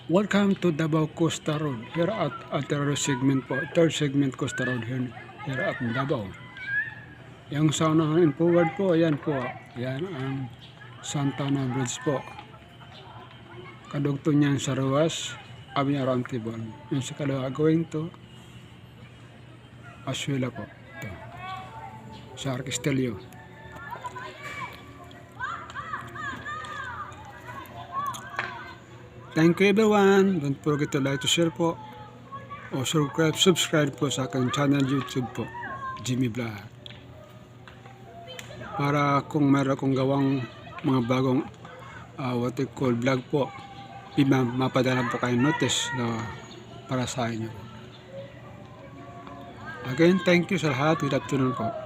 Welcome to Davao Costa Road. Here at third segment Costa Road here at Davao. Yung sa unahan forward po, ayan po. Ayan ang Santa Ana Bridge po. Kadugtong niyan sa Ruas, Avenue Arantibon. Yung sa kalawa going to Azuela po. Ito. Sa Arquestelio. Thank you everyone. Don't forget to like to share po. O subscribe po sa aking channel YouTube po. Jimmy Vlog. Para kung mayroon akong gawang mga bagong what we call vlog po, mapadala po kayo notice na para sa inyo. Again, thank you sa lahat. Good afternoon po.